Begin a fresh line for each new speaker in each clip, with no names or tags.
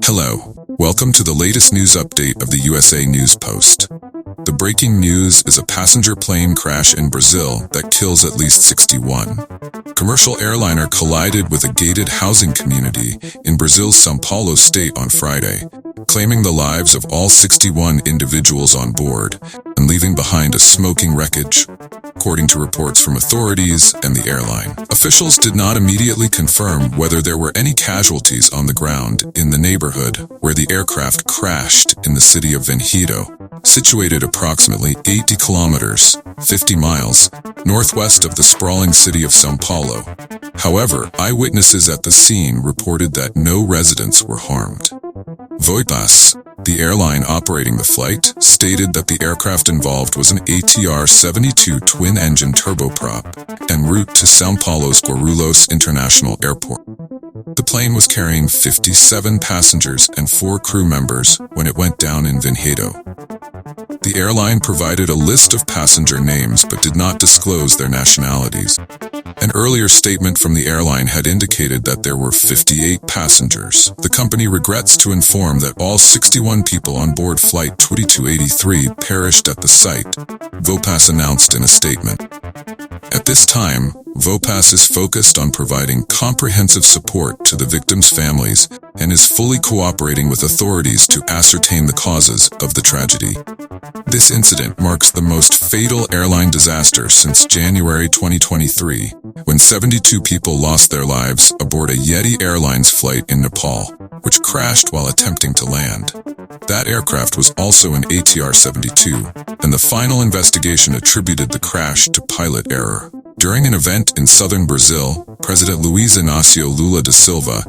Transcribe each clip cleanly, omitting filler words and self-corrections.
Hello, welcome to the latest news update of the USA News Post. The breaking news is a passenger plane crash in Brazil that kills at least 61. Commercial airliner collided with a gated housing community in Brazil's São Paulo state on Friday, claiming the lives of all 61 individuals on board and leaving behind a smoking wreckage, according to reports from authorities and the airline. Officials did not immediately confirm whether there were any casualties on the ground in the neighborhood where the aircraft crashed in the city of Vinhedo, situated approximately 80 kilometers, 50 miles, northwest of the sprawling city of São Paulo. However, eyewitnesses at the scene reported that no residents were harmed. Voepass, the airline operating the flight, stated that the aircraft involved was an ATR-72 twin-engine turboprop en route to São Paulo's Guarulhos International Airport. The plane was carrying 57 passengers and 4 crew members when it went down in Vinhedo. The airline provided a list of passenger names but did not disclose their nationalities. An earlier statement from the airline had indicated that there were 58 passengers. The company regrets to inform that all 61 people on board Flight 2283 perished at the site, Voepass announced in a statement. At this time, Voepass is focused on providing comprehensive support to the victims' families and is fully cooperating with authorities to ascertain the causes of the tragedy. This incident marks the most fatal airline disaster since January 2023, when 72 people lost their lives aboard a Yeti Airlines flight in Nepal, which crashed while attempting to land. That aircraft was also an ATR-72, and the final investigation attributed the crash to pilot error. During an event in southern Brazil, President Luiz Inácio Lula da Silva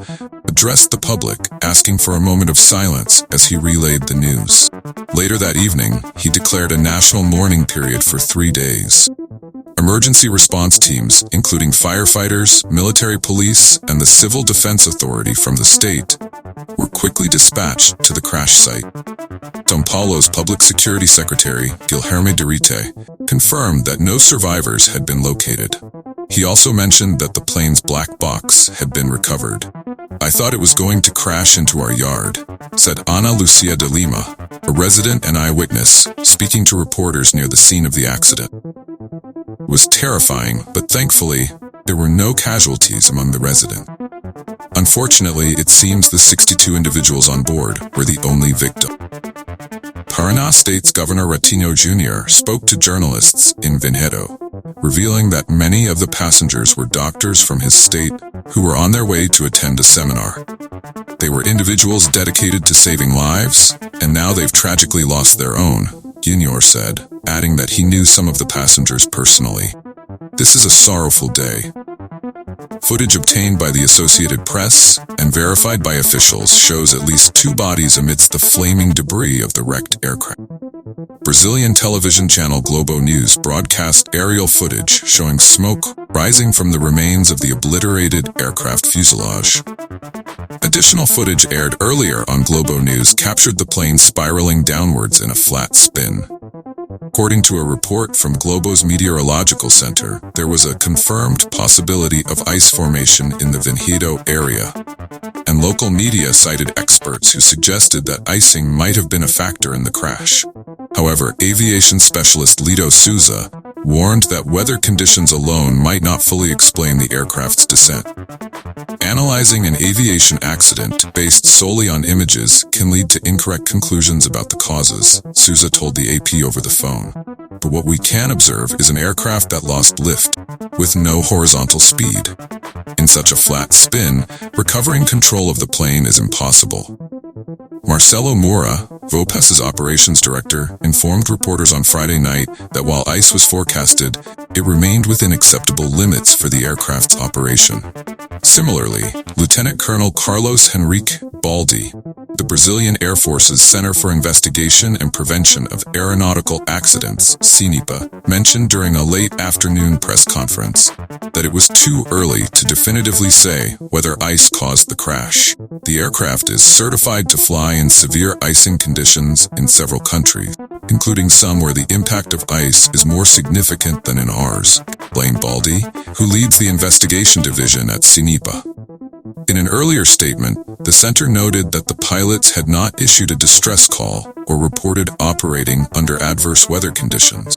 addressed the public, asking for a moment of silence as he relayed the news. Later that evening, he declared a national mourning period for 3 days. Emergency response teams, including firefighters, military police, and the Civil Defense Authority from the state, were quickly dispatched to the crash site. São Paulo's Public Security Secretary, Guilherme Derrite, confirmed that no survivors had been located. He also mentioned that the plane's black box had been recovered. "I thought it was going to crash into our yard," said Ana Lucia de Lima, a resident and eyewitness, speaking to reporters near the scene of the accident. "It was terrifying, but thankfully, there were no casualties among the residents." Unfortunately, it seems the 62 individuals on board were the only victim. Paraná State's Governor Ratinho Jr. spoke to journalists in Vinhedo, revealing that many of the passengers were doctors from his state who were on their way to attend a seminar. They were individuals dedicated to saving lives, and now they've tragically lost their own, Jr. said, adding that he knew some of the passengers personally. "This is a sorrowful day." Footage obtained by the Associated Press and verified by officials shows at least 2 bodies amidst the flaming debris of the wrecked aircraft. Brazilian television channel Globo News broadcast aerial footage showing smoke rising from the remains of the obliterated aircraft fuselage. Additional footage aired earlier on Globo News captured the plane spiraling downwards in a flat spin. According to a report from Globo's Meteorological Center, there was a confirmed possibility of ice formation in the Vinhedo area, and local media cited experts who suggested that icing might have been a factor in the crash. However, aviation specialist Lido Souza warned that weather conditions alone might not fully explain the aircraft's descent. Analyzing an aviation accident based solely on images can lead to incorrect conclusions about the causes, Souza told the AP over the phone. But what we can observe is an aircraft that lost lift, with no horizontal speed. In such a flat spin, recovering control of the plane is impossible. Marcelo Moura, Voepass's operations director, informed reporters on Friday night that while ice was forecasted, it remained within acceptable limits for the aircraft's operation. Similarly, Lieutenant Colonel Carlos Henrique Baldi, the Brazilian Air Force's Center for Investigation and Prevention of Aeronautical Accidents, CINIPA, mentioned during a late afternoon press conference that it was too early to definitively say whether ice caused the crash. The aircraft is certified to fly in severe icing conditions in several countries, including some where the impact of ice is more significant than in ours, explained Baldi, who leads the investigation division at CINIPA. In an earlier statement, the center noted that the pilots had not issued a distress call or reported operating under adverse weather conditions.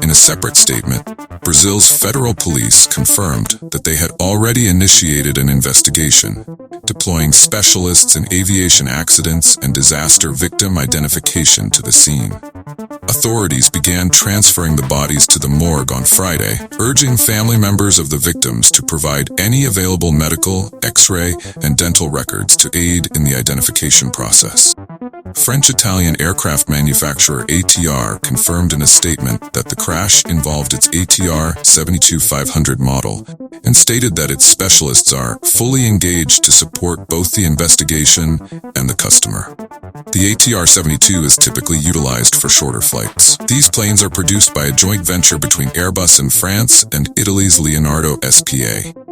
In a separate statement, Brazil's federal police confirmed that they had already initiated an investigation, deploying specialists in aviation accidents and disaster victim identification to the scene. Authorities began transferring the bodies to the morgue on Friday, urging family members of the victims to provide any available medical, X-ray, and dental records to aid in the identification process. French-Italian aircraft manufacturer ATR confirmed in a statement that the crash involved its ATR 72-500 model and stated that its specialists are fully engaged to support both the investigation and the customer. The ATR-72 is typically utilized for shorter flights. These planes are produced by a joint venture between Airbus in France and Italy's Leonardo SPA.